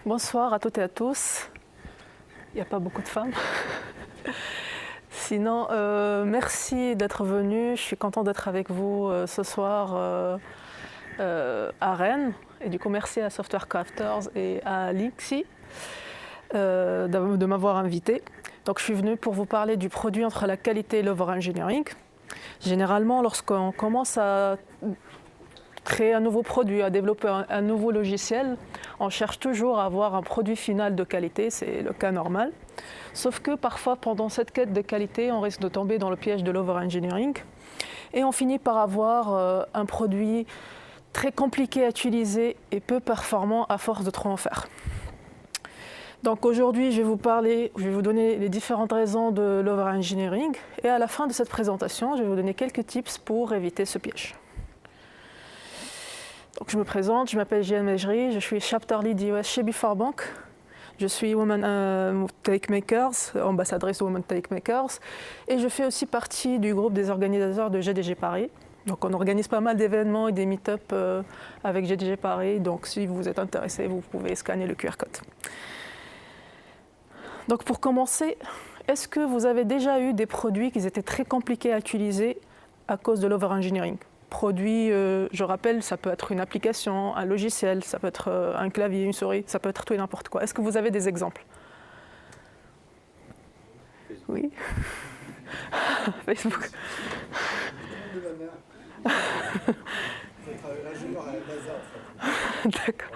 Bonsoir à toutes et à tous. Il n'y a pas beaucoup de femmes. Sinon, merci d'être venus. Je suis contente d'être avec vous ce soir à Rennes. Et du coup, merci à Software Crafters et à Lixi de m'avoir invité. Donc, je suis venue pour vous parler du produit entre la qualité et l'over-engineering. Généralement, lorsqu'on commence à créer un nouveau produit, à développer un nouveau logiciel, on cherche toujours à avoir un produit final de qualité, c'est le cas normal. Sauf que parfois, pendant cette quête de qualité, on risque de tomber dans le piège de l'over-engineering et on finit par avoir un produit très compliqué à utiliser et peu performant à force de trop en faire. Donc aujourd'hui, je vais vous donner les différentes raisons de l'over-engineering et à la fin de cette présentation, je vais vous donner quelques tips pour éviter ce piège. Donc je me présente, je m'appelle Jeanne Mejri, je suis Chapter Lead iOS chez Beforbank. Je suis Women Takemakers, ambassadrice Women Takemakers, et je fais aussi partie du groupe des organisateurs de GDG Paris. Donc on organise pas mal d'événements et des meet-up avec GDG Paris, donc si vous êtes intéressé, vous pouvez scanner le QR code. Donc pour commencer, est-ce que vous avez déjà eu des produits qui étaient très compliqués à utiliser à cause de l'over-engineering ? Produit, je rappelle, ça peut être une application, un logiciel, ça peut être un clavier, une souris, ça peut être tout et n'importe quoi. Est-ce que vous avez des exemples ? Oui. Facebook. D'accord.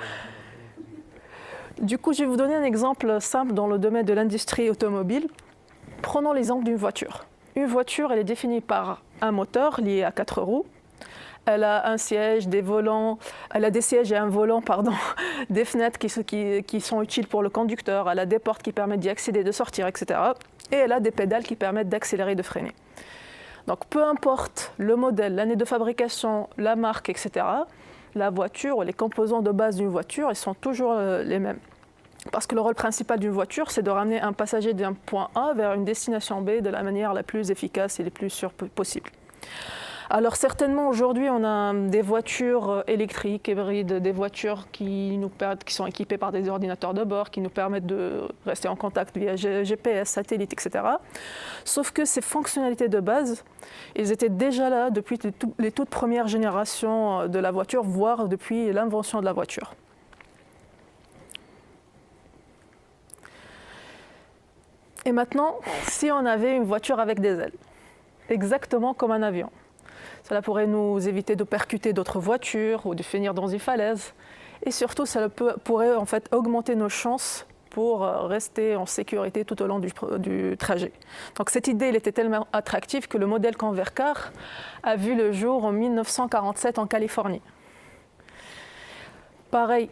Du coup, je vais vous donner un exemple simple dans le domaine de l'industrie automobile. Prenons l'exemple d'une voiture. Une voiture, elle est définie par un moteur lié à 4 roues. Elle a un siège, des volants, elle a des sièges et un volant, des fenêtres qui sont utiles pour le conducteur, elle a des portes qui permettent d'y accéder, de sortir, etc. Et elle a des pédales qui permettent d'accélérer et de freiner. Donc peu importe le modèle, l'année de fabrication, la marque, etc., la voiture ou les composants de base d'une voiture, ils sont toujours les mêmes. Parce que le rôle principal d'une voiture, c'est de ramener un passager d'un point A vers une destination B de la manière la plus efficace et la plus sûre possible. Alors certainement aujourd'hui on a des voitures électriques, hybrides, des voitures qui sont équipées par des ordinateurs de bord, qui nous permettent de rester en contact via GPS, satellite, etc. Sauf que ces fonctionnalités de base, elles étaient déjà là depuis les toutes premières générations de la voiture, voire depuis l'invention de la voiture. Et maintenant, si on avait une voiture avec des ailes, exactement comme un avion, cela pourrait nous éviter de percuter d'autres voitures ou de finir dans une falaise. Et surtout, ça pourrait en fait augmenter nos chances pour rester en sécurité tout au long du trajet. Donc cette idée elle était tellement attractive que le modèle Convair Car a vu le jour en 1947 en Californie. Pareil.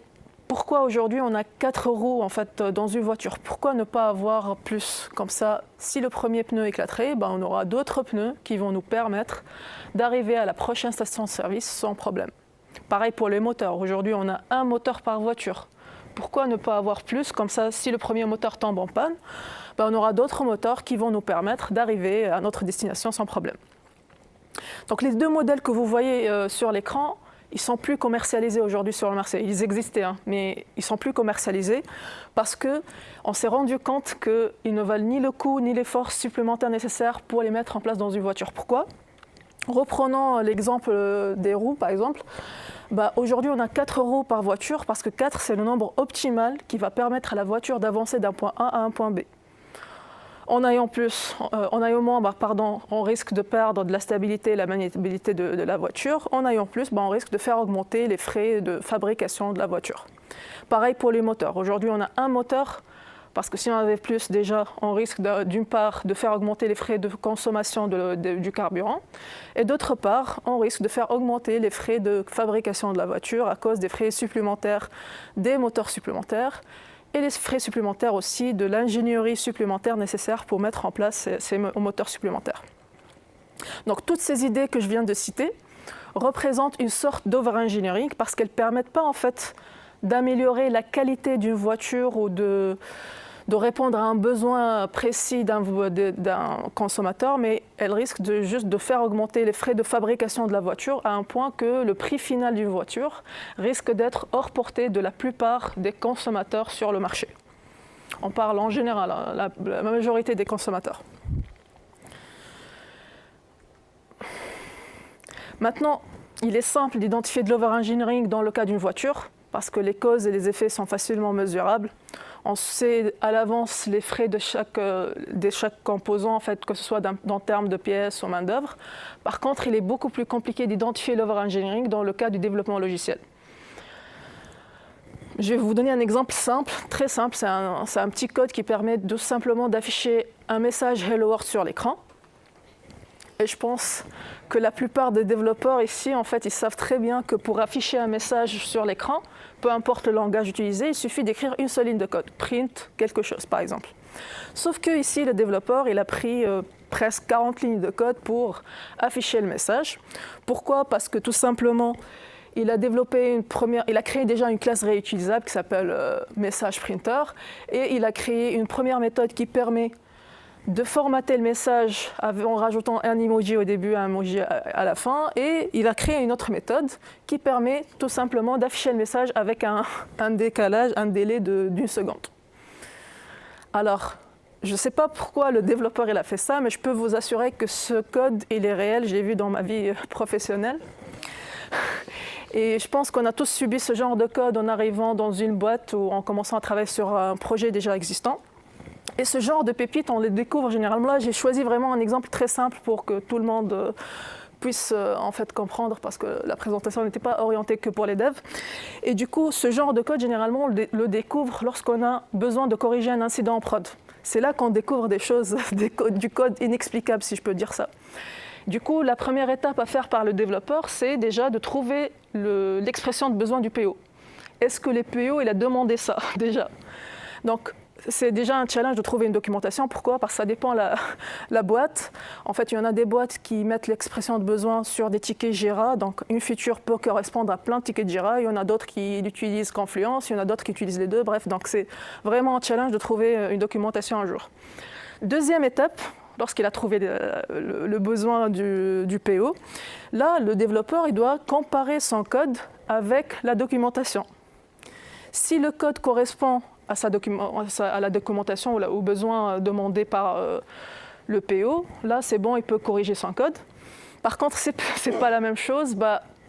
Pourquoi aujourd'hui on a 4 roues en fait, dans une voiture? Pourquoi ne pas avoir plus? Comme ça, si le premier pneu éclaterait, on aura d'autres pneus qui vont nous permettre d'arriver à la prochaine station de service sans problème. Pareil pour les moteurs. Aujourd'hui, on a un moteur par voiture. Pourquoi ne pas avoir plus? Comme ça, si le premier moteur tombe en panne, on aura d'autres moteurs qui vont nous permettre d'arriver à notre destination sans problème. Donc les deux modèles que vous voyez sur l'écran, ils ne sont plus commercialisés aujourd'hui sur le marché. Ils existaient, mais ils ne sont plus commercialisés parce qu'on s'est rendu compte qu'ils ne valent ni le coût ni les forces supplémentaires nécessaires pour les mettre en place dans une voiture. Pourquoi? Reprenons l'exemple des roues, par exemple. Aujourd'hui, on a 4 roues par voiture parce que 4, c'est le nombre optimal qui va permettre à la voiture d'avancer d'un point A à un point B. En ayant moins, on risque de perdre de la stabilité et la maniabilité de la voiture. En ayant plus, on risque de faire augmenter les frais de fabrication de la voiture. Pareil pour les moteurs. Aujourd'hui, on a un moteur, parce que si on avait plus, déjà, on risque d'une part de faire augmenter les frais de consommation du carburant, et d'autre part, on risque de faire augmenter les frais de fabrication de la voiture à cause des frais supplémentaires des moteurs supplémentaires, et les frais supplémentaires aussi de l'ingénierie supplémentaire nécessaire pour mettre en place ces moteurs supplémentaires. Donc toutes ces idées que je viens de citer représentent une sorte d'over-engineering parce qu'elles ne permettent pas en fait d'améliorer la qualité d'une voiture ou de de répondre à un besoin précis d'un consommateur, mais elle risque juste de faire augmenter les frais de fabrication de la voiture à un point que le prix final d'une voiture risque d'être hors portée de la plupart des consommateurs sur le marché. On parle en général, la majorité des consommateurs. Maintenant, il est simple d'identifier de l'overengineering dans le cas d'une voiture parce que les causes et les effets sont facilement mesurables. On sait à l'avance les frais de chaque composant, en fait, que ce soit en termes de pièces ou main-d'œuvre. Par contre, il est beaucoup plus compliqué d'identifier l'overengineering dans le cas du développement logiciel. Je vais vous donner un exemple simple, très simple. C'est un petit code qui permet tout simplement d'afficher un message Hello World sur l'écran. Et je pense que la plupart des développeurs ici, en fait, ils savent très bien que pour afficher un message sur l'écran, peu importe le langage utilisé, il suffit d'écrire une seule ligne de code, print quelque chose par exemple. Sauf que ici, le développeur, il a pris presque 40 lignes de code pour afficher le message. Pourquoi? Parce que tout simplement, il a créé déjà une classe réutilisable qui s'appelle message printer, et il a créé une première méthode qui permet de formater le message en rajoutant un emoji au début et un emoji à la fin. Et il a créé une autre méthode qui permet tout simplement d'afficher le message avec un décalage, un délai d'une seconde. Alors, je ne sais pas pourquoi le développeur il a fait ça, mais je peux vous assurer que ce code, il est réel. Je l'ai vu dans ma vie professionnelle. Et je pense qu'on a tous subi ce genre de code en arrivant dans une boîte ou en commençant à travailler sur un projet déjà existant. Et ce genre de pépites, on les découvre généralement. Là, j'ai choisi vraiment un exemple très simple pour que tout le monde puisse en fait comprendre, parce que la présentation n'était pas orientée que pour les devs. Et du coup, ce genre de code, généralement, on le découvre lorsqu'on a besoin de corriger un incident en prod. C'est là qu'on découvre des choses, du code inexplicable, si je peux dire ça. Du coup, la première étape à faire par le développeur, c'est déjà de trouver l'expression de besoin du PO. Est-ce que le PO, il a demandé ça, déjà? Donc, c'est déjà un challenge de trouver une documentation. Pourquoi? Parce que ça dépend la boîte. En fait, il y en a des boîtes qui mettent l'expression de besoin sur des tickets Jira. Donc, une feature peut correspondre à plein de tickets Jira. Il y en a d'autres qui utilisent Confluence. Il y en a d'autres qui utilisent les deux. Bref, donc c'est vraiment un challenge de trouver une documentation un jour. Deuxième étape, lorsqu'il a trouvé le besoin du PO, là, le développeur il doit comparer son code avec la documentation. Si le code correspond à la documentation ou au besoin demandé par le PO, là c'est bon, il peut corriger son code. Par contre, c'est pas la même chose.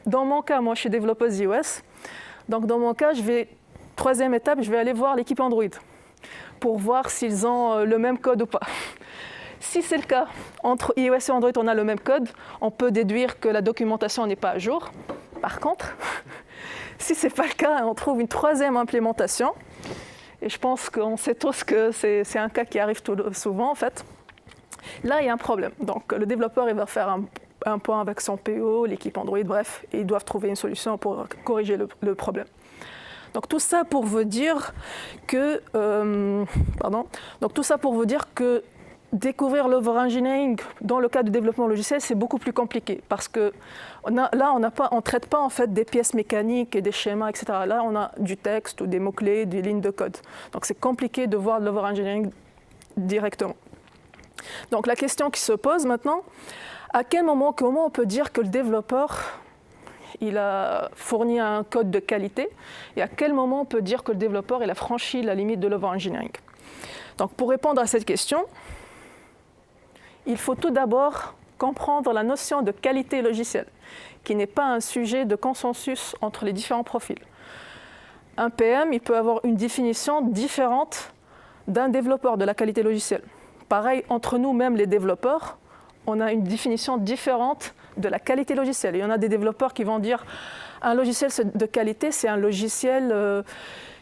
Dans mon cas, moi je suis développeuse iOS, donc dans mon cas, troisième étape, je vais aller voir l'équipe Android pour voir s'ils ont le même code ou pas. Si c'est le cas, entre iOS et Android, on a le même code, on peut déduire que la documentation n'est pas à jour. Par contre, si ce n'est pas le cas, on trouve une troisième implémentation. Et je pense qu'on sait tous que c'est un cas qui arrive souvent, en fait. Là, il y a un problème. Donc, le développeur il va faire un point avec son PO, l'équipe Android, bref, et ils doivent trouver une solution pour corriger le problème. Donc, tout ça pour vous dire que... découvrir l'overengineering dans le cas du développement logiciel, c'est beaucoup plus compliqué parce que on ne traite pas en fait des pièces mécaniques et des schémas, etc. Là, on a du texte ou des mots-clés, des lignes de code. Donc, c'est compliqué de voir l'overengineering directement. Donc, la question qui se pose maintenant, à quel moment, comment on peut dire que le développeur il a fourni un code de qualité et à quel moment on peut dire que le développeur il a franchi la limite de l'overengineering? Donc, pour répondre à cette question, il faut tout d'abord comprendre la notion de qualité logicielle, qui n'est pas un sujet de consensus entre les différents profils. Un PM, il peut avoir une définition différente d'un développeur de la qualité logicielle. Pareil, entre nous, même les développeurs, on a une définition différente de la qualité logicielle. Il y en a des développeurs qui vont dire un logiciel de qualité, c'est un logiciel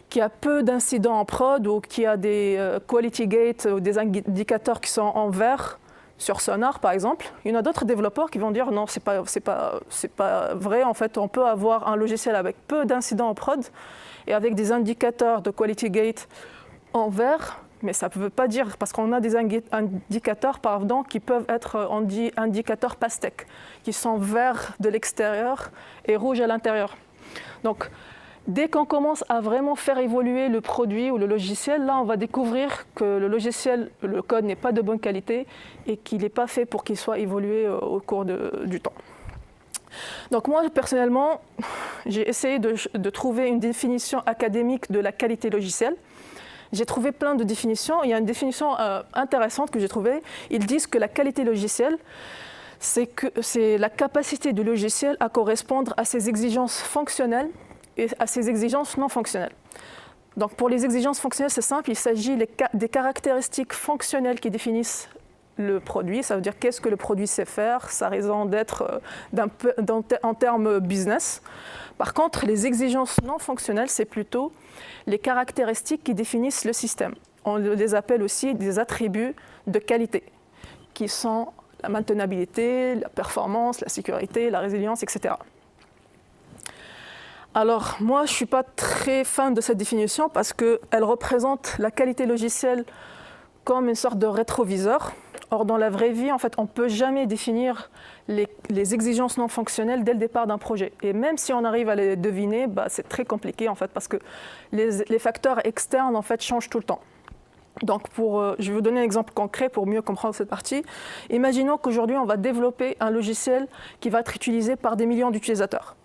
qui a peu d'incidents en prod ou qui a des quality gates ou des indicateurs qui sont en vert sur Sonar, par exemple. Il y en a d'autres développeurs qui vont dire non, c'est pas vrai. En fait, on peut avoir un logiciel avec peu d'incidents en prod et avec des indicateurs de quality gate en vert, mais ça ne veut pas dire, parce qu'on a des indicateurs, pardon, qui peuvent être, on dit, indicateurs pastèques, qui sont verts de l'extérieur et rouges à l'intérieur. Donc, Dès qu'on commence à vraiment faire évoluer le produit ou le logiciel, là, on va découvrir que le logiciel, le code n'est pas de bonne qualité et qu'il n'est pas fait pour qu'il soit évolué au cours du temps. Donc moi, personnellement, j'ai essayé de trouver une définition académique de la qualité logicielle. J'ai trouvé plein de définitions. Il y a une définition intéressante que j'ai trouvée. Ils disent que la qualité logicielle, c'est la capacité du logiciel à correspondre à ses exigences fonctionnelles et à ses exigences non fonctionnelles. Donc pour les exigences fonctionnelles, c'est simple, il s'agit des caractéristiques fonctionnelles qui définissent le produit. Ça veut dire qu'est-ce que le produit sait faire, sa raison d'être en termes business. Par contre, les exigences non fonctionnelles, c'est plutôt les caractéristiques qui définissent le système. On les appelle aussi des attributs de qualité, qui sont la maintenabilité, la performance, la sécurité, la résilience, etc. Alors, moi, je ne suis pas très fan de cette définition parce qu'elle représente la qualité logicielle comme une sorte de rétroviseur. Or, dans la vraie vie, en fait, on ne peut jamais définir les exigences non fonctionnelles dès le départ d'un projet. Et même si on arrive à les deviner, c'est très compliqué, en fait, parce que les facteurs externes, en fait, changent tout le temps. Donc, je vais vous donner un exemple concret pour mieux comprendre cette partie. Imaginons qu'aujourd'hui, on va développer un logiciel qui va être utilisé par des millions d'utilisateurs.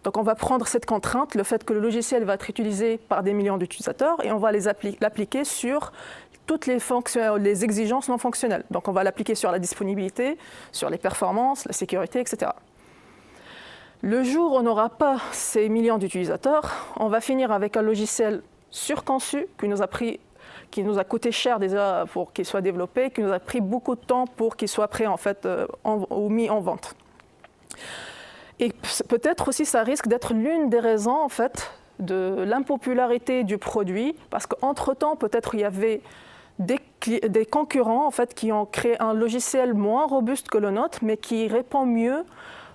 Donc, on va prendre cette contrainte, le fait que le logiciel va être utilisé par des millions d'utilisateurs, et on va l'appliquer sur toutes les exigences non fonctionnelles. Donc, on va l'appliquer sur la disponibilité, sur les performances, la sécurité, etc. Le jour où on n'aura pas ces millions d'utilisateurs, on va finir avec un logiciel surconçu qui nous a coûté cher déjà pour qu'il soit développé, qui nous a pris beaucoup de temps pour qu'il soit prêt en fait, ou mis en vente. Et peut-être aussi ça risque d'être l'une des raisons en fait, de l'impopularité du produit, parce qu'entre-temps, peut-être il y avait des concurrents en fait, qui ont créé un logiciel moins robuste que le nôtre, mais qui répond mieux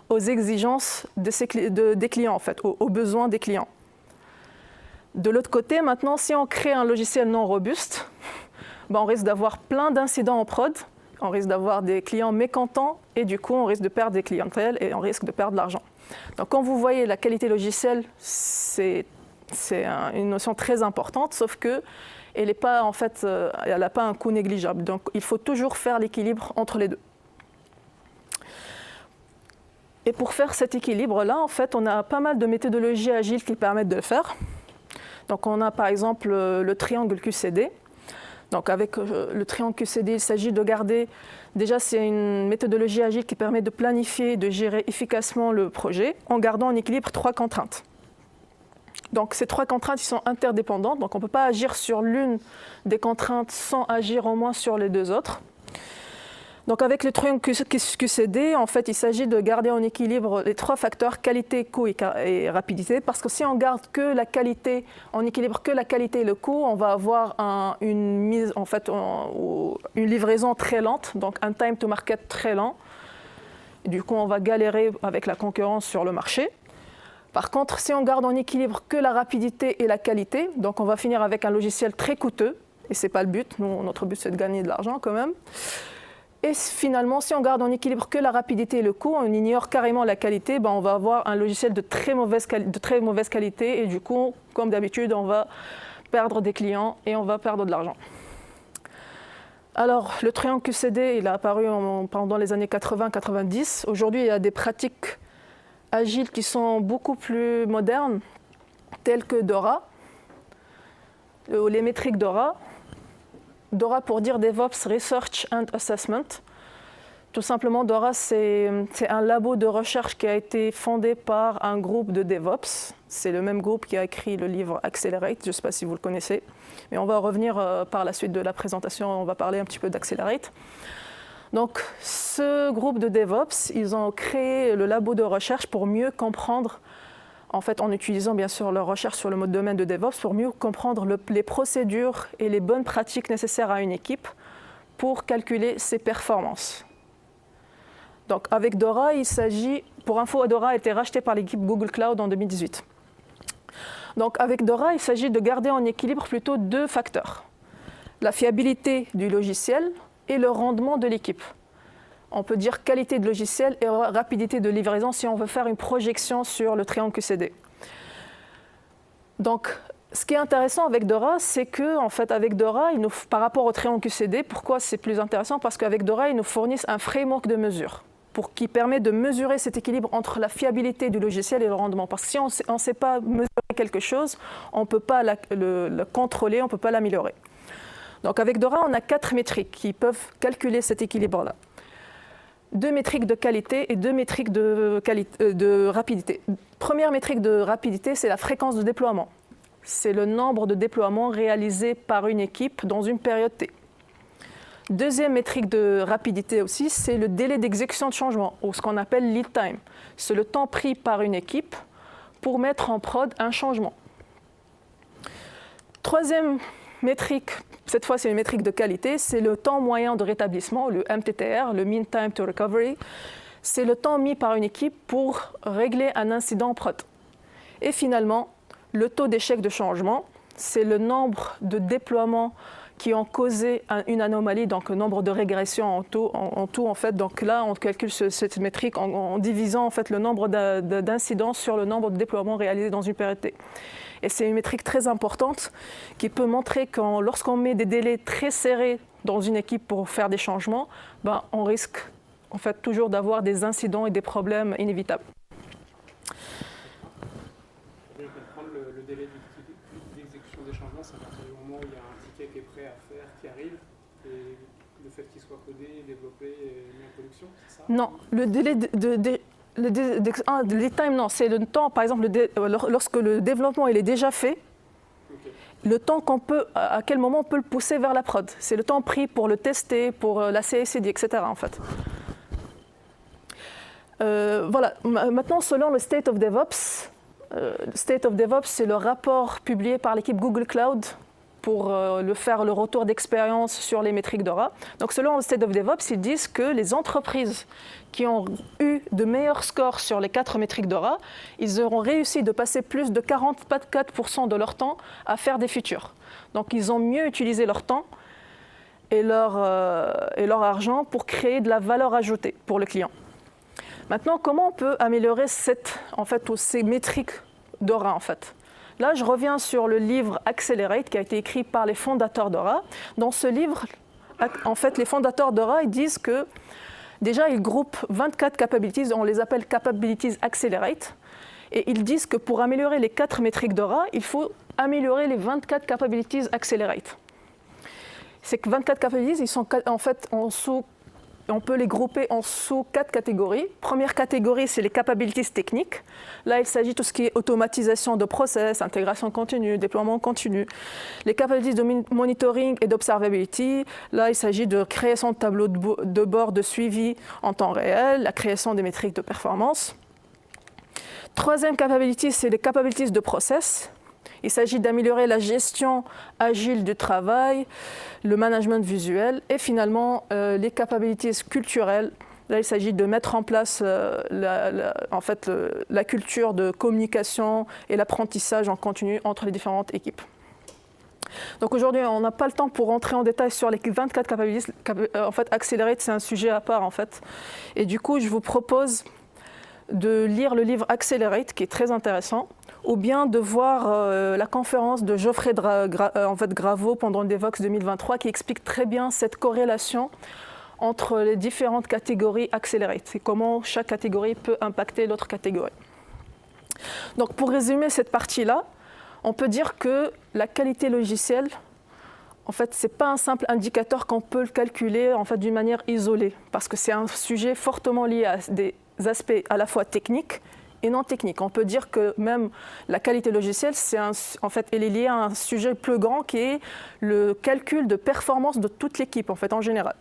aux exigences des clients, en fait, aux besoins des clients. De l'autre côté, maintenant, si on crée un logiciel non robuste, on risque d'avoir plein d'incidents en prod, on risque d'avoir des clients mécontents et du coup, on risque de perdre des clientèles et on risque de perdre de l'argent. Donc, quand vous voyez la qualité logicielle, c'est une notion très importante, sauf que elle n'a pas, en fait, un coût négligeable. Donc, il faut toujours faire l'équilibre entre les deux. Et pour faire cet équilibre-là, en fait, on a pas mal de méthodologies agiles qui permettent de le faire. Donc, on a par exemple le triangle QCD. Donc, avec le triangle QCD, il s'agit de garder... Déjà, c'est une méthodologie agile qui permet de planifier et de gérer efficacement le projet en gardant en équilibre 3 contraintes. Donc, ces 3 contraintes, ils sont interdépendantes. Donc, on ne peut pas agir sur l'une des contraintes sans agir au moins sur les 2 autres. Donc, avec le triangle QCD, en fait, il s'agit de garder en équilibre les 3 facteurs qualité, coût et rapidité. Parce que si on garde que la qualité, on équilibre que la qualité et le coût, on va avoir une livraison très lente, donc un time to market très lent. Et du coup, on va galérer avec la concurrence sur le marché. Par contre, si on garde en équilibre que la rapidité et la qualité, donc on va finir avec un logiciel très coûteux. Et ce n'est pas le but. Notre but, c'est de gagner de l'argent quand même. Et finalement, si on garde en équilibre que la rapidité et le coût, on ignore carrément la qualité, on va avoir un logiciel de très mauvaise qualité et du coup, comme d'habitude, on va perdre des clients et on va perdre de l'argent. Alors, le triangle QCD, il a apparu pendant les années 80-90. Aujourd'hui, il y a des pratiques agiles qui sont beaucoup plus modernes, telles que DORA, les métriques DORA. DORA pour dire DevOps Research and Assessment. Tout simplement, DORA, c'est un labo de recherche qui a été fondé par un groupe de DevOps. C'est le même groupe qui a écrit le livre Accelerate, je ne sais pas si vous le connaissez. Mais on va revenir par la suite de la présentation, on va parler un petit peu d'Accelerate. Donc, ce groupe de DevOps, ils ont créé le labo de recherche pour mieux comprendre, en fait, en utilisant bien sûr leur recherche sur le mode domaine de DevOps, pour mieux comprendre les procédures et les bonnes pratiques nécessaires à une équipe pour calculer ses performances. Donc avec DORA, il s'agit, pour info, DORA a été racheté par l'équipe Google Cloud en 2018. Donc avec DORA, il s'agit de garder en équilibre plutôt 2 facteurs. La fiabilité du logiciel et le rendement de l'équipe. On peut dire qualité de logiciel et rapidité de livraison si on veut faire une projection sur le triangle QCD. Donc, ce qui est intéressant avec Dora, c'est que, en fait, avec Dora, par rapport au triangle QCD, pourquoi c'est plus intéressant? Parce qu'avec Dora, ils nous fournissent un framework de mesure qui permet de mesurer cet équilibre entre la fiabilité du logiciel et le rendement. Parce que si on ne sait pas mesurer quelque chose, on ne peut pas le contrôler, on ne peut pas l'améliorer. Donc, avec Dora, on a 4 métriques qui peuvent calculer cet équilibre-là. 2 métriques de qualité et 2 métriques de rapidité. Première métrique de rapidité, c'est la fréquence de déploiement. C'est le nombre de déploiements réalisés par une équipe dans une période T. Deuxième métrique de rapidité aussi, c'est le délai d'exécution de changement, ou ce qu'on appelle lead time. C'est le temps pris par une équipe pour mettre en prod un changement. Troisième métrique, cette fois c'est une métrique de qualité, c'est le temps moyen de rétablissement, le MTTR, le Mean Time to Recovery. C'est le temps mis par une équipe pour régler un incident en prod. Et finalement, le taux d'échec de changement, c'est le nombre de déploiements qui ont causé une anomalie, donc le nombre de régressions en tout en fait. Donc là, on calcule cette métrique en divisant en fait le nombre d'incidents sur le nombre de déploiements réalisés dans une période T. Et c'est une métrique très importante qui peut montrer que lorsqu'on met des délais très serrés dans une équipe pour faire des changements, on risque en fait toujours d'avoir des incidents et des problèmes inévitables. On peut prendre le délai d'exécution des changements, c'est à partir du moment où il y a un ticket qui est prêt à faire, qui arrive, et le fait qu'il soit codé, développé et mis en production, c'est ça? Non, le délai le lead time, non, c'est le temps, par exemple, lorsque le développement il est déjà fait, okay. Le temps à quel moment on peut le pousser vers la prod. C'est le temps pris pour le tester, pour la CI/CD, etc. en fait. Voilà, maintenant selon le State of DevOps, c'est le rapport publié par l'équipe Google Cloud pour faire le retour d'expérience sur les métriques Dora. Donc selon le State of DevOps, ils disent que les entreprises qui ont eu de meilleurs scores sur les 4 métriques Dora, ils auront réussi de passer plus de 44% de leur temps à faire des features. Donc ils ont mieux utilisé leur temps et leur argent pour créer de la valeur ajoutée pour le client. Maintenant, comment on peut améliorer ces métriques Dora en fait? Là, je reviens sur le livre Accelerate qui a été écrit par les fondateurs Dora. Dans ce livre, en fait, les fondateurs Dora ils disent que déjà, ils groupent 24 capabilities, on les appelle Capabilities Accelerate. Et ils disent que pour améliorer les 4 métriques Dora, il faut améliorer les 24 Capabilities Accelerate. Ces 24 capabilities, ils sont en fait on peut les grouper en sous 4 catégories. Première catégorie, c'est les capabilities techniques. Là, il s'agit de tout ce qui est automatisation de process, intégration continue, déploiement continu. Les capabilities de monitoring et d'observability. Là, il s'agit de création de tableaux de bord de suivi en temps réel, la création des métriques de performance. Troisième capability, c'est les capabilities de process. Il s'agit d'améliorer la gestion agile du travail, le management visuel et finalement les capabilities culturelles. Là, il s'agit de mettre en place la culture de communication et l'apprentissage en continu entre les différentes équipes. Donc aujourd'hui, on n'a pas le temps pour rentrer en détail sur les 24 capabilities. En fait, Accelerate, c'est un sujet à part en fait. Et du coup, je vous propose de lire le livre Accelerate, qui est très intéressant, ou bien de voir la conférence de Geoffrey Graveau pendant le Devoxx 2023 qui explique très bien cette corrélation entre les différentes catégories Accelerate et comment chaque catégorie peut impacter l'autre catégorie. Donc pour résumer cette partie-là, on peut dire que la qualité logicielle, en fait, ce n'est pas un simple indicateur qu'on peut le calculer en fait, d'une manière isolée, parce que c'est un sujet fortement lié à des aspects à la fois techniques et non techniques. On peut dire que même la qualité logicielle, elle est liée à un sujet plus grand qui est le calcul de performance de toute l'équipe en fait, en général.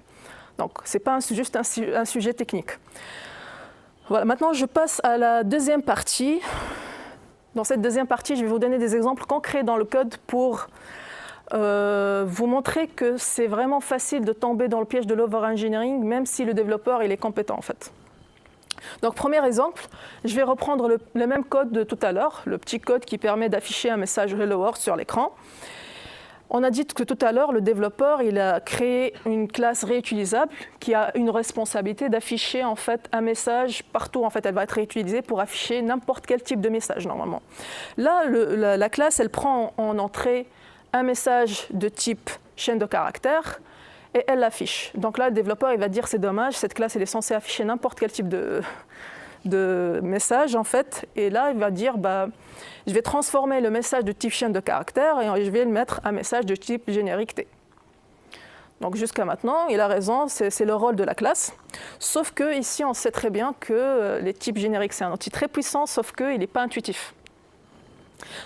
Donc, ce n'est pas juste un sujet technique. Voilà, maintenant, je passe à la deuxième partie. Dans cette deuxième partie, je vais vous donner des exemples concrets dans le code pour vous montrer que c'est vraiment facile de tomber dans le piège de l'over-engineering, même si le développeur il est compétent en fait. Donc, premier exemple, je vais reprendre le même code de tout à l'heure, le petit code qui permet d'afficher un message Hello World sur l'écran. On a dit que tout à l'heure, le développeur, il a créé une classe réutilisable qui a une responsabilité d'afficher en fait un message partout. En fait, elle va être réutilisée pour afficher n'importe quel type de message normalement. Là, la classe, elle prend en entrée un message de type chaîne de caractères et elle l'affiche. Donc là, le développeur, il va dire c'est dommage, cette classe, elle est censée afficher n'importe quel type de message en fait. Et là, il va dire je vais transformer le message de type chaîne de caractères et je vais le mettre un message de type générique T. Donc jusqu'à maintenant, il a raison, c'est le rôle de la classe. Sauf que ici, on sait très bien que les types génériques, c'est un outil très puissant, sauf qu'il n'est pas intuitif.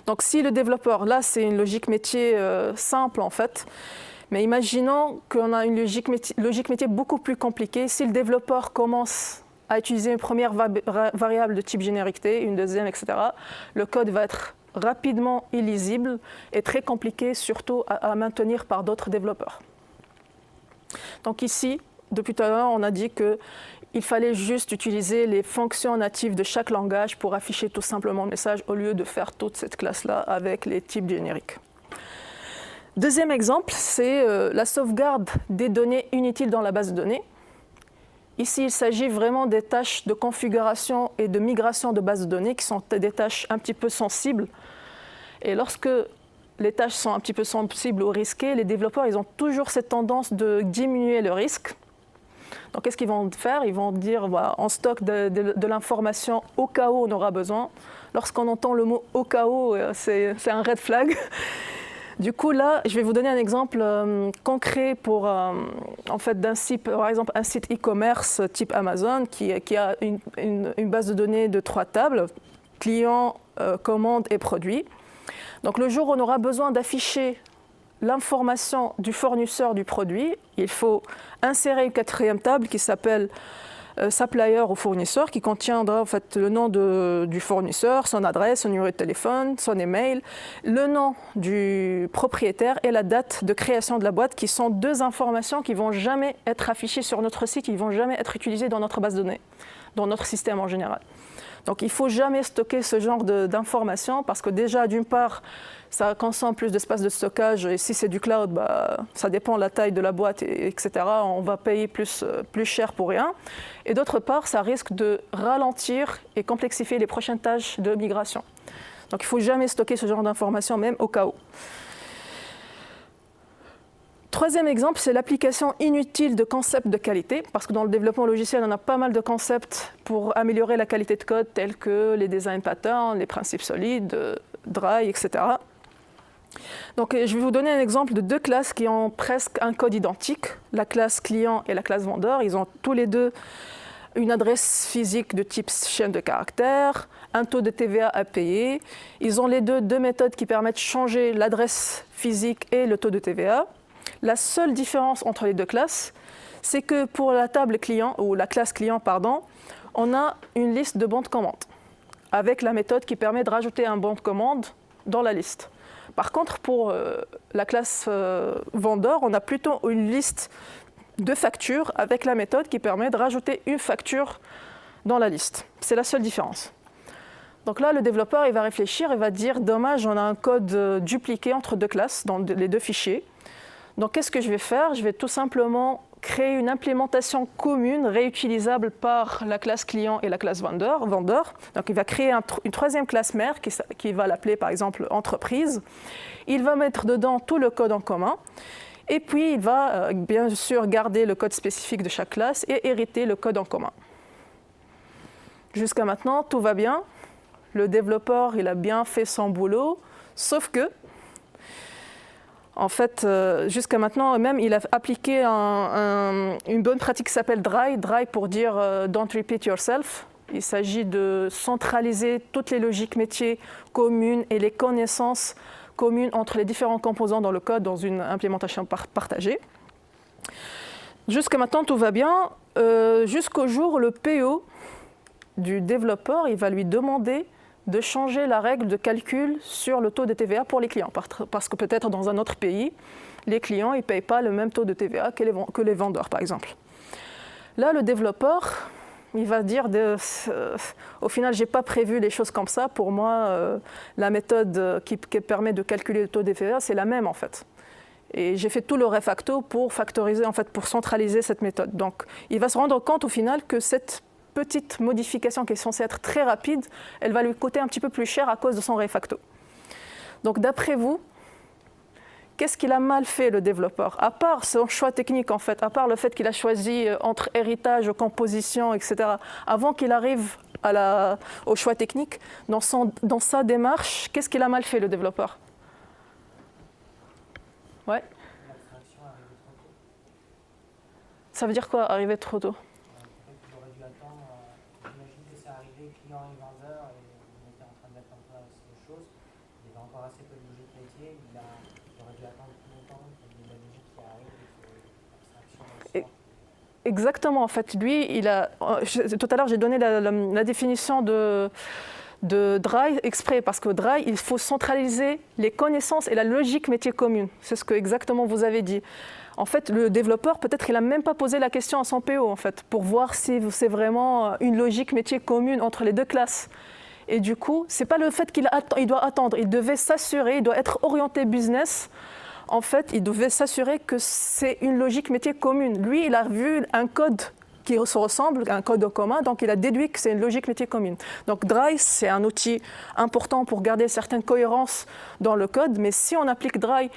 Donc si le développeur, là c'est une logique métier simple en fait, mais imaginons qu'on a une logique métier beaucoup plus compliquée. Si le développeur commence à utiliser une première variable de type générique T, une deuxième, etc., le code va être rapidement illisible et très compliqué surtout à maintenir par d'autres développeurs. Donc ici, depuis tout à l'heure, on a dit qu'il fallait juste utiliser les fonctions natives de chaque langage pour afficher tout simplement le message au lieu de faire toute cette classe-là avec les types génériques. Deuxième exemple, c'est la sauvegarde des données inutiles dans la base de données. Ici, il s'agit vraiment des tâches de configuration et de migration de base de données qui sont des tâches un petit peu sensibles. Et lorsque les tâches sont un petit peu sensibles ou risquées, les développeurs ils ont toujours cette tendance de diminuer le risque. Donc, qu'est-ce qu'ils vont faire? Ils vont dire on stocke de l'information au cas où on aura besoin. Lorsqu'on entend le mot au cas où, c'est un red flag. Du coup, là, je vais vous donner un exemple concret pour, en fait, d'un site, par exemple, un site e-commerce type Amazon qui a une base de données de 3 tables, clients, commandes et produits. Donc, le jour où on aura besoin d'afficher l'information du fournisseur du produit, il faut insérer une 4e table qui s'appelle supplier ou fournisseur, qui contiendra en fait le nom du fournisseur, son adresse, son numéro de téléphone, son email, le nom du propriétaire et la date de création de la boîte, qui sont 2 informations qui ne vont jamais être affichées sur notre site, qui ne vont jamais être utilisées dans notre base de données, dans notre système en général. Donc il ne faut jamais stocker ce genre d'informations parce que déjà, d'une part, ça consomme plus d'espace de stockage et si c'est du cloud, ça dépend de la taille de la boîte, etc. On va payer plus cher pour rien. Et d'autre part, ça risque de ralentir et complexifier les prochaines tâches de migration. Donc il ne faut jamais stocker ce genre d'informations, même au cas où. 3e exemple, c'est l'application inutile de concepts de qualité, parce que dans le développement logiciel, on a pas mal de concepts pour améliorer la qualité de code, tels que les design patterns, les principes solides, dry, etc. Donc, je vais vous donner un exemple de 2 classes qui ont presque un code identique, la classe client et la classe vendeur. Ils ont tous les deux une adresse physique de type chaîne de caractères, un taux de TVA à payer. Ils ont les deux méthodes qui permettent de changer l'adresse physique et le taux de TVA. La seule différence entre les 2 classes, c'est que pour la table client, ou la classe client, pardon, on a une liste de bons de commande, avec la méthode qui permet de rajouter un bon de commande dans la liste. Par contre, pour la classe vendeur, on a plutôt une liste de factures avec la méthode qui permet de rajouter une facture dans la liste. C'est la seule différence. Donc là, le développeur il va réfléchir et va dire « dommage, on a un code dupliqué entre 2 classes dans les 2 fichiers. Donc qu'est-ce que je vais faire? Je vais tout simplement créer une implémentation commune réutilisable par la classe client et la classe vendeur. Donc il va créer une 3e classe mère qui va l'appeler par exemple entreprise. Il va mettre dedans tout le code en commun et puis il va bien sûr garder le code spécifique de chaque classe et hériter le code en commun. Jusqu'à maintenant, tout va bien. Le développeur il a bien fait son boulot, sauf que en fait, jusqu'à maintenant, même, il a appliqué une bonne pratique qui s'appelle dry. Dry pour dire don't repeat yourself. Il s'agit de centraliser toutes les logiques métiers communes et les connaissances communes entre les différents composants dans le code dans une implémentation partagée. Jusqu'à maintenant, tout va bien. Jusqu'au jour où le PO du développeur, il va lui demander de changer la règle de calcul sur le taux de TVA pour les clients. Parce que peut-être dans un autre pays, les clients ne payent pas le même taux de TVA que les vendeurs, par exemple. Là, le développeur, il va dire au final, je n'ai pas prévu les choses comme ça. Pour moi, la méthode qui permet de calculer le taux d'FEA, c'est la même en fait. Et j'ai fait tout le refacto pour factoriser, en fait, pour centraliser cette méthode. Donc, il va se rendre compte au final que cette petite modification qui est censée être très rapide, elle va lui coûter un petit peu plus cher à cause de son refacto. Donc, d'après vous, qu'est-ce qu'il a mal fait, le développeur? À part son choix technique, en fait, à part le fait qu'il a choisi entre héritage, composition, etc., avant qu'il arrive au choix technique, dans sa démarche, qu'est-ce qu'il a mal fait, le développeur? Ouais. L'abstraction arrivée trop tôt. Ça veut dire quoi, arriver trop tôt? Peut-être qu'il aurait dû attendre. J'imagine que c'est arrivé client et vendeur et on était en train de mettre en place les choses. Il y avait encore assez peu de logique métier. Il aurait dû attendre plus longtemps qu'il y ait de la logique qui arrive et que l'abstraction sorte. Exactement, en fait, lui, tout à l'heure, j'ai donné la définition de Dry exprès, parce que Dry, il faut centraliser les connaissances et la logique métier commune. C'est ce que exactement vous avez dit. En fait, le développeur, peut-être il n'a même pas posé la question à son PO, en fait, pour voir si c'est vraiment une logique métier commune entre les deux classes. Et du coup, ce n'est pas le fait qu'il doit attendre, il devait s'assurer, il doit être orienté business. En fait, il devait s'assurer que c'est une logique métier commune. Lui, il a vu un code qui se ressemble, un code commun, donc il a déduit que c'est une logique métier commune. Donc Dry, c'est un outil important pour garder certaines cohérences dans le code, mais si on applique Dry,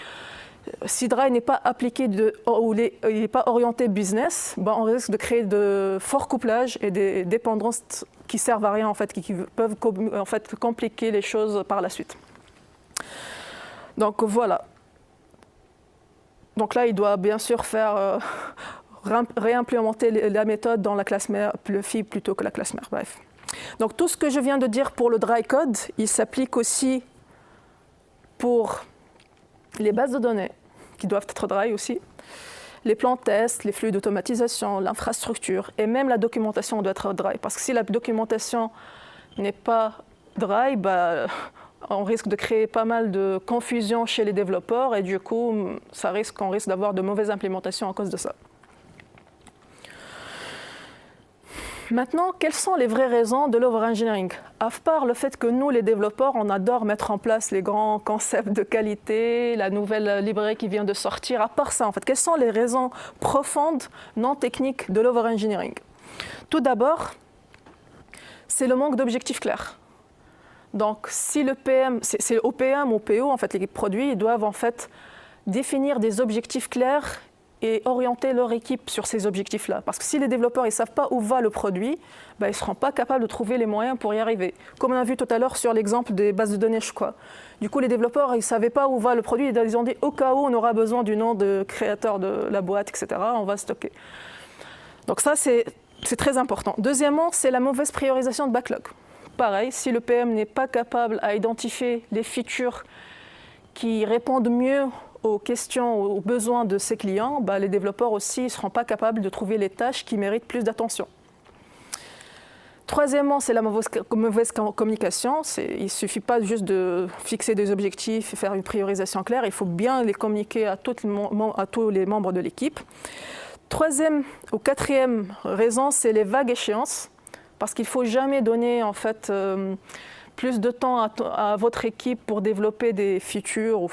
si Dry n'est pas appliqué ou il n'est pas orienté business, ben on risque de créer de forts couplages et des dépendances qui servent à rien, en fait, qui peuvent en fait compliquer les choses par la suite. Donc voilà. Donc là, il doit bien sûr faire réimplémenter la méthode dans la classe mère, le phi plutôt que la classe mère. Bref. Donc tout ce que je viens de dire pour le dry code, il s'applique aussi pour les bases de données, qui doivent être dry aussi, les plans de test, les flux d'automatisation, l'infrastructure, et même la documentation doit être dry. Parce que si la documentation n'est pas dry, bah, on risque de créer pas mal de confusion chez les développeurs, et du coup, on risque d'avoir de mauvaises implémentations à cause de ça. Maintenant, quelles sont les vraies raisons de l'overengineering? À part le fait que nous, les développeurs, on adore mettre en place les grands concepts de qualité, la nouvelle librairie qui vient de sortir, à part ça, en fait, quelles sont les raisons profondes, non techniques de l'overengineering? Tout d'abord, c'est le manque d'objectifs clairs. Donc, si le PM, c'est au PM ou au PO, en fait, les produits, ils doivent en fait définir des objectifs clairs et orienter leur équipe sur ces objectifs-là. Parce que si les développeurs ne savent pas où va le produit, ben, ils ne seront pas capables de trouver les moyens pour y arriver. Comme on a vu tout à l'heure sur l'exemple des bases de données, je crois. Du coup, les développeurs, ils ne savaient pas où va le produit. Ils ont dit, au cas où on aura besoin du nom de créateur de la boîte, etc., on va stocker. Donc ça, c'est très important. Deuxièmement, c'est la mauvaise priorisation de backlog. Pareil, si le PM n'est pas capable à identifier les features qui répondent mieux aux questions, aux besoins de ses clients, bah, les développeurs aussi ne seront pas capables de trouver les tâches qui méritent plus d'attention. Troisièmement, c'est la mauvaise communication. Il ne suffit pas juste de fixer des objectifs et faire une priorisation claire, il faut bien les communiquer à tous les membres de l'équipe. Troisième ou quatrième raison, c'est les vagues échéances, parce qu'il ne faut jamais donner en fait, plus de temps à votre équipe pour développer des features, ou,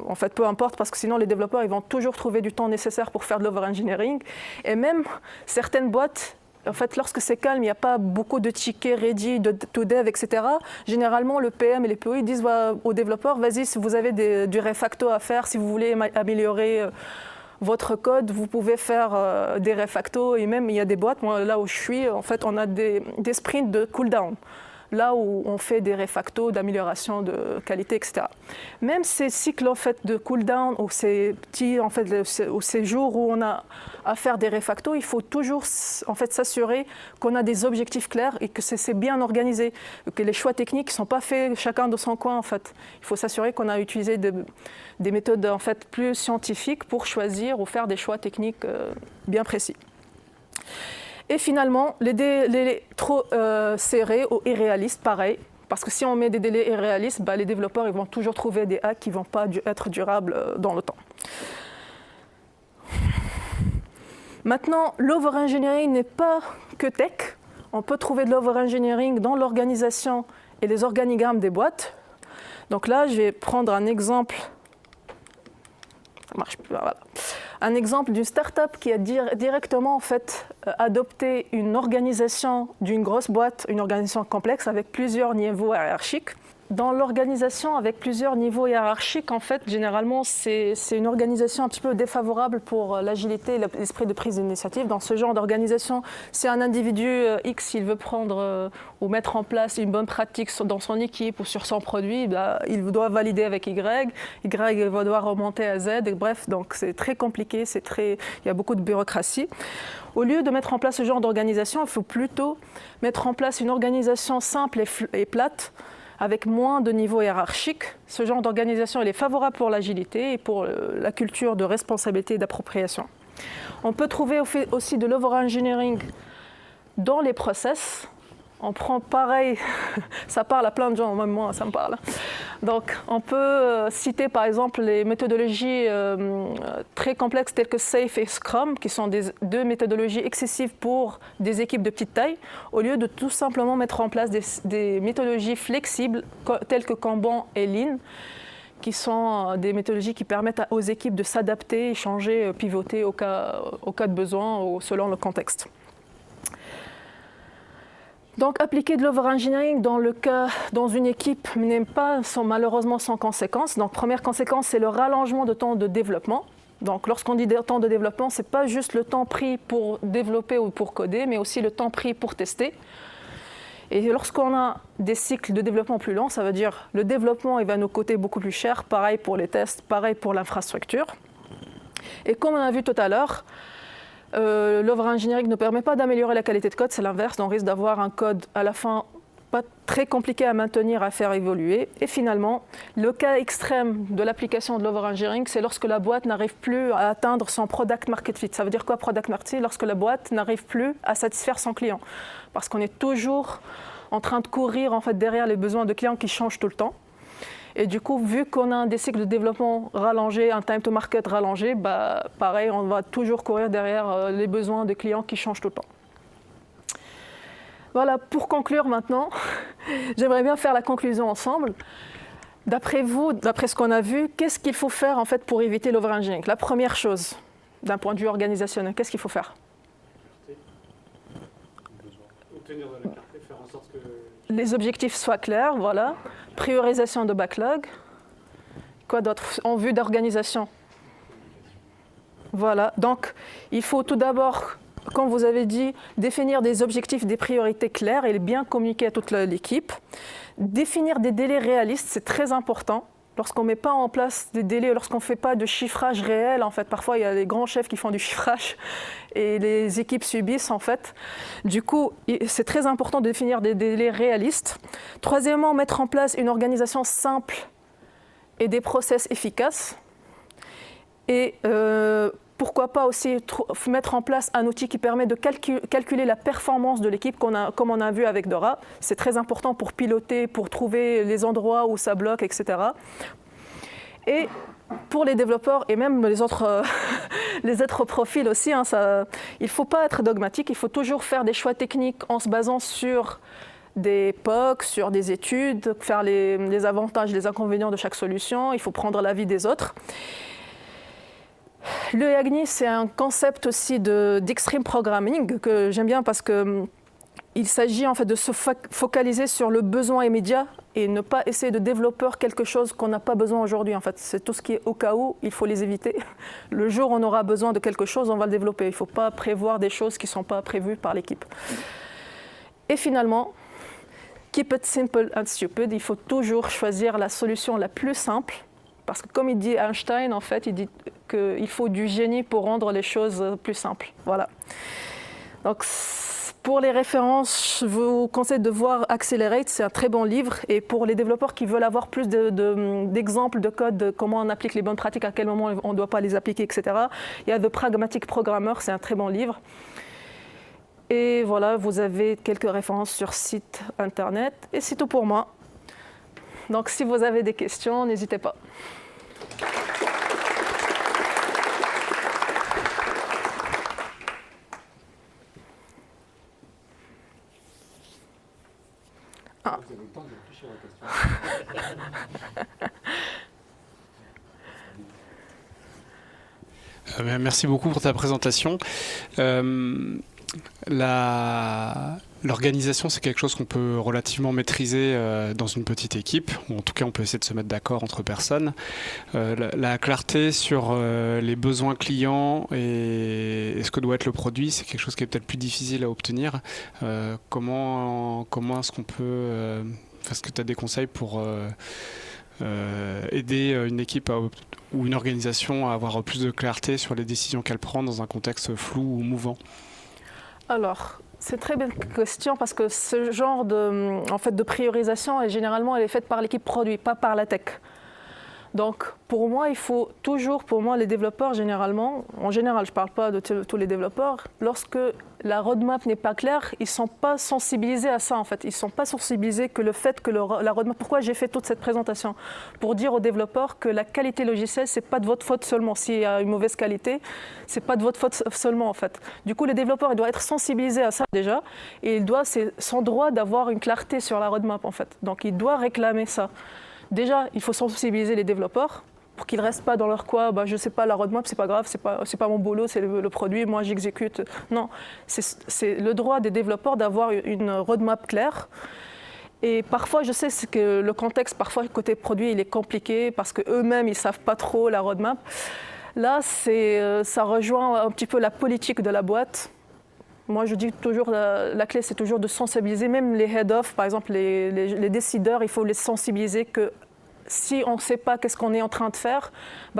en fait peu importe, parce que sinon les développeurs ils vont toujours trouver du temps nécessaire pour faire de l'overengineering. Et même certaines boîtes, en fait, lorsque c'est calme, il n'y a pas beaucoup de tickets ready, to dev, etc. Généralement, le PM et les PO ils disent aux développeurs, vas-y, si vous avez du refacto à faire, si vous voulez améliorer votre code, vous pouvez faire des refactos. Et même, il y a des boîtes, moi, là où je suis, en fait, on a des sprints de cooldown. Là où on fait des refactos d'amélioration de qualité, etc. Même ces cycles en fait, de cooldown ou ces petits en fait, ou ces jours où on a à faire des refactos, il faut toujours en fait, s'assurer qu'on a des objectifs clairs et que c'est bien organisé, que les choix techniques ne sont pas faits chacun de son coin. En fait. Il faut s'assurer qu'on a utilisé des méthodes en fait, plus scientifiques pour choisir ou faire des choix techniques bien précis. Et finalement, les délais trop serrés ou irréalistes, pareil. Parce que si on met des délais irréalistes, bah, les développeurs ils vont toujours trouver des hacks qui ne vont pas être durables dans le temps. Maintenant, l'overengineering n'est pas que tech. on peut trouver de l'overengineering dans l'organisation et les organigrammes des boîtes. Donc là, je vais prendre un exemple. Ça marche plus, voilà. Un exemple d'une start-up qui a directement en fait, adopté une organisation d'une grosse boîte, une organisation complexe avec plusieurs niveaux hiérarchiques. Dans l'organisation avec plusieurs niveaux hiérarchiques, en fait, généralement, c'est une organisation un petit peu défavorable pour l'agilité et l'esprit de prise d'initiative. Dans ce genre d'organisation, si un individu X, il veut prendre ou mettre en place une bonne pratique dans son équipe ou sur son produit, il doit valider avec Y. Y va devoir remonter à Z. Et bref, donc c'est très compliqué, il y a beaucoup de bureaucratie. Au lieu de mettre en place ce genre d'organisation, il faut plutôt mettre en place une organisation simple et plate, avec moins de niveaux hiérarchiques. Ce genre d'organisation elle est favorable pour l'agilité et pour la culture de responsabilité et d'appropriation. On peut trouver aussi de l'overengineering dans les process. On prend pareil, ça parle à plein de gens, même moi ça me parle. Donc on peut citer par exemple les méthodologies très complexes telles que SAFe et Scrum, qui sont deux méthodologies excessives pour des équipes de petite taille, au lieu de tout simplement mettre en place des méthodologies flexibles telles que Kanban et Lean, qui sont des méthodologies qui permettent aux équipes de s'adapter, changer, pivoter au cas de besoin ou selon le contexte. Donc, appliquer de l'overengineering dans une équipe n'est pas malheureusement sans conséquence. Donc, première conséquence, c'est le rallongement de temps de développement. Donc, lorsqu'on dit temps de développement, ce n'est pas juste le temps pris pour développer ou pour coder, mais aussi le temps pris pour tester. Et lorsqu'on a des cycles de développement plus longs, ça veut dire le développement il va nous coûter beaucoup plus cher, pareil pour les tests, pareil pour l'infrastructure. Et comme on a vu tout à l'heure, l'overengineering ne permet pas d'améliorer la qualité de code, c'est l'inverse, on risque d'avoir un code à la fin pas très compliqué à maintenir, à faire évoluer. Et finalement, le cas extrême de l'application de l'overengineering, c'est lorsque la boîte n'arrive plus à atteindre son product market fit. Ça veut dire quoi product market fit? Lorsque la boîte n'arrive plus à satisfaire son client. Parce qu'on est toujours en train de courir en fait, derrière les besoins de clients qui changent tout le temps. Et du coup, vu qu'on a des cycles de développement rallongés, un time to market rallongé, pareil, on va toujours courir derrière les besoins des clients qui changent tout le temps. Voilà, pour conclure maintenant, j'aimerais bien faire la conclusion ensemble. D'après vous, d'après ce qu'on a vu, qu'est-ce qu'il faut faire en fait, pour éviter l'overengineering? La première chose, d'un point de vue organisationnel, qu'est-ce qu'il faut faire? Obtenir de la clarté, faire en sorte que les objectifs soient clairs, voilà. Priorisation de backlog. Quoi d'autre en vue d'organisation? Voilà, donc il faut tout d'abord, comme vous avez dit, définir des objectifs, des priorités claires et bien communiquer à toute l'équipe. Définir des délais réalistes, c'est très important. Lorsqu'on ne met pas en place des délais, lorsqu'on ne fait pas de chiffrage réel, en fait, parfois il y a des grands chefs qui font du chiffrage et les équipes subissent en fait. Du coup, c'est très important de définir des délais réalistes. Troisièmement, mettre en place une organisation simple et des process efficaces. Et pourquoi pas aussi mettre en place un outil qui permet de calculer la performance de l'équipe, comme on a vu avec Dora. C'est très important pour piloter, pour trouver les endroits où ça bloque, etc. Et pour les développeurs et même les autres profils aussi, il ne faut pas être dogmatique, il faut toujours faire des choix techniques en se basant sur des POC, sur des études, faire les avantages et les inconvénients de chaque solution, il faut prendre l'avis des autres. Le YAGNI, c'est un concept aussi d'extreme programming que j'aime bien parce qu'il s'agit en fait de se focaliser sur le besoin immédiat et ne pas essayer de développer quelque chose qu'on n'a pas besoin aujourd'hui. En fait, c'est tout ce qui est au cas où, il faut les éviter. Le jour où on aura besoin de quelque chose, on va le développer. Il ne faut pas prévoir des choses qui ne sont pas prévues par l'équipe. Et finalement, keep it simple and stupid. Il faut toujours choisir la solution la plus simple. Parce que comme il dit Einstein, en fait, il dit qu'il faut du génie pour rendre les choses plus simples. Voilà. Donc, pour les références, je vous conseille de voir Accelerate, c'est un très bon livre. Et pour les développeurs qui veulent avoir plus d'exemples de code, de comment on applique les bonnes pratiques, à quel moment on ne doit pas les appliquer, etc., il y a The Pragmatic Programmer, c'est un très bon livre. Et voilà, vous avez quelques références sur site internet. Et c'est tout pour moi. Donc, si vous avez des questions, n'hésitez pas. temps de réfléchir à la question. Merci beaucoup pour ta présentation. L'organisation, c'est quelque chose qu'on peut relativement maîtriser dans une petite équipe, ou en tout cas on peut essayer de se mettre d'accord entre personnes. La clarté sur les besoins clients et ce que doit être le produit, c'est quelque chose qui est peut-être plus difficile à obtenir. Comment est-ce qu'on peut... est-ce que tu as des conseils pour aider une équipe ou une organisation à avoir plus de clarté sur les décisions qu'elle prend dans un contexte flou ou mouvant? Alors, c'est une très belle question parce que ce genre de priorisation, généralement, elle est faite par l'équipe produit, pas par la tech. Donc, pour moi, il faut toujours, les développeurs, généralement, en général, je ne parle pas de tous les développeurs, lorsque la roadmap n'est pas claire, ils ne sont pas sensibilisés à ça, en fait. Ils ne sont pas sensibilisés que le fait que la roadmap... Pourquoi j'ai fait toute cette présentation? Pour dire aux développeurs que la qualité logicielle, ce n'est pas de votre faute seulement. S'il y a une mauvaise qualité, ce n'est pas de votre faute seulement, en fait. Du coup, les développeurs, ils doivent être sensibilisés à ça, déjà. Et c'est son droit d'avoir une clarté sur la roadmap, en fait. Donc, ils doivent réclamer ça. Déjà, il faut sensibiliser les développeurs pour qu'ils ne restent pas dans leur coin. Je ne sais pas, la roadmap, c'est pas grave, c'est pas mon boulot, c'est le produit, moi j'exécute. Non, c'est le droit des développeurs d'avoir une roadmap claire. Et parfois, je sais que le contexte, parfois, côté produit, il est compliqué parce qu'eux-mêmes, ils ne savent pas trop la roadmap. Là, ça rejoint un petit peu la politique de la boîte. Moi, je dis toujours, la clé, c'est toujours de sensibiliser, même les head-off, par exemple, les décideurs, il faut les sensibiliser que si on ne sait pas qu'est-ce qu'on est en train de faire,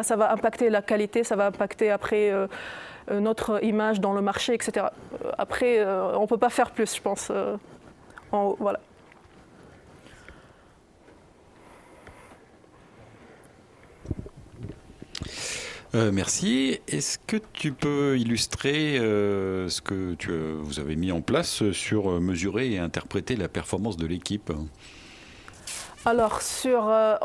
ça va impacter la qualité, ça va impacter après notre image dans le marché, etc. Après, on ne peut pas faire plus, je pense. Voilà. Merci. Est-ce que tu peux illustrer ce que vous avez mis en place sur mesurer et interpréter la performance de l'équipe? Alors,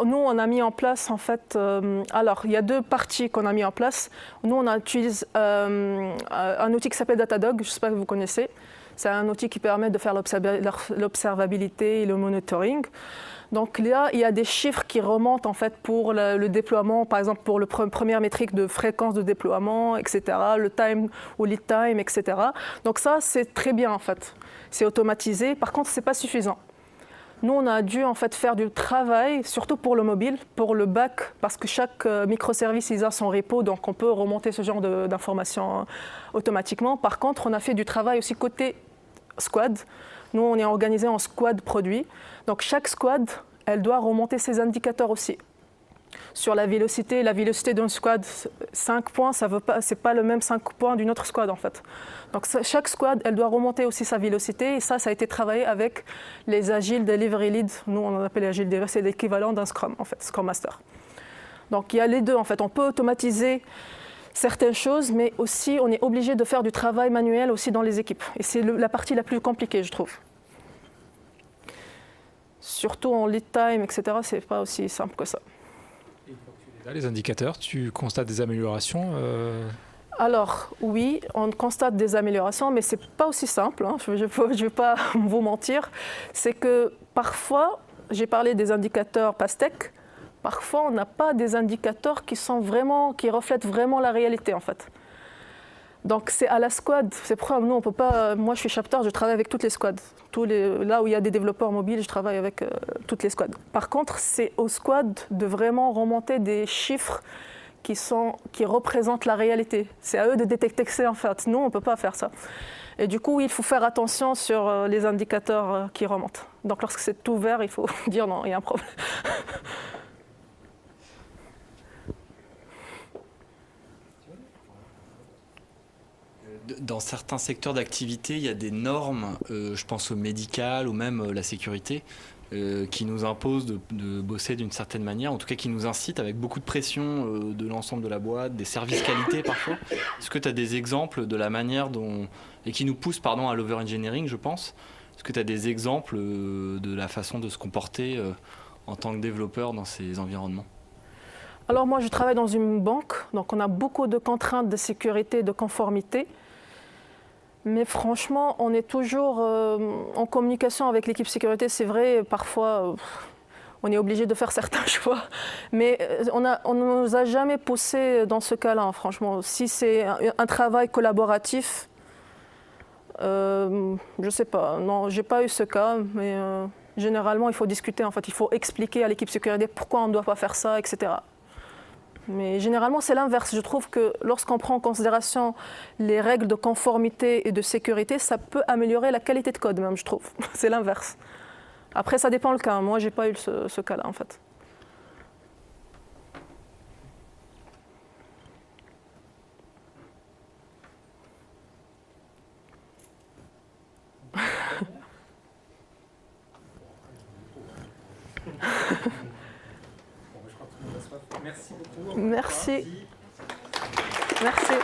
nous, on a mis en place, en fait... il y a deux parties qu'on a mis en place. Nous, on utilise un outil qui s'appelle Datadog, je ne sais pas si vous connaissez. C'est un outil qui permet de faire l'observabilité et le monitoring. Donc là, il y a des chiffres qui remontent en fait pour le déploiement, par exemple pour la première métrique de fréquence de déploiement, etc., le time ou lead time, etc. Donc ça, c'est très bien en fait. C'est automatisé. Par contre, ce n'est pas suffisant. Nous, on a dû en fait faire du travail, surtout pour le mobile, pour le back, parce que chaque microservice il a son repo, donc on peut remonter ce genre d'informations automatiquement. Par contre, on a fait du travail aussi côté squad. Nous, on est organisé en squad produit. Donc, chaque squad, elle doit remonter ses indicateurs aussi. Sur la vélocité d'une squad, 5 points, ce n'est pas le même 5 points d'une autre squad, en fait. Donc, chaque squad, elle doit remonter aussi sa vélocité. Et ça a été travaillé avec les Agile Delivery Lead. Nous, on en appelle les Agile Delivery, c'est l'équivalent d'un Scrum, en fait, Scrum Master. Donc, il y a les deux, en fait. On peut automatiser certaines choses, mais aussi on est obligé de faire du travail manuel aussi dans les équipes. Et c'est la partie la plus compliquée, je trouve. Surtout en lead time, etc., c'est pas aussi simple que ça. Et une fois que tu les as, les indicateurs, tu constates des améliorations Alors, oui, on constate des améliorations, mais c'est pas aussi simple, hein. Je vais pas vous mentir. C'est que parfois, j'ai parlé des indicateurs PASTEC, parfois, on n'a pas des indicateurs qui reflètent vraiment la réalité, en fait. Donc, c'est à la squad. C'est pourquoi nous, on peut pas... Moi, je suis chapter, je travaille avec toutes les squads. Là où il y a des développeurs mobiles, je travaille avec toutes les squads. Par contre, c'est aux squads de vraiment remonter des chiffres qui représentent la réalité. C'est à eux de détecter que c'est, en fait. Nous, on ne peut pas faire ça. Et du coup, il faut faire attention sur les indicateurs qui remontent. Donc, lorsque c'est tout vert, il faut dire non, il y a un problème. Dans certains secteurs d'activité, il y a des normes, je pense au médical ou même la sécurité, qui nous imposent de bosser d'une certaine manière, en tout cas qui nous incitent avec beaucoup de pression de l'ensemble de la boîte, des services qualité parfois. Est-ce que tu as des exemples de la manière dont... et qui nous poussent à l'over-engineering, je pense. Est-ce que tu as des exemples de la façon de se comporter en tant que développeur dans ces environnements ? Alors moi, je travaille dans une banque, donc on a beaucoup de contraintes de sécurité, de conformité. Mais franchement, on est toujours en communication avec l'équipe sécurité. C'est vrai, parfois, on est obligé de faire certains choix. Mais on ne nous a jamais poussé dans ce cas-là, hein, franchement. Si c'est un travail collaboratif, je ne sais pas. Non, je n'ai pas eu ce cas. Mais généralement, il faut discuter. En fait, il faut expliquer à l'équipe sécurité pourquoi on ne doit pas faire ça, etc. Mais généralement, c'est l'inverse. Je trouve que lorsqu'on prend en considération les règles de conformité et de sécurité, ça peut améliorer la qualité de code même, je trouve. C'est l'inverse. Après, ça dépend le cas. Moi, je n'ai pas eu ce cas-là, en fait. Merci beaucoup. Merci. Merci.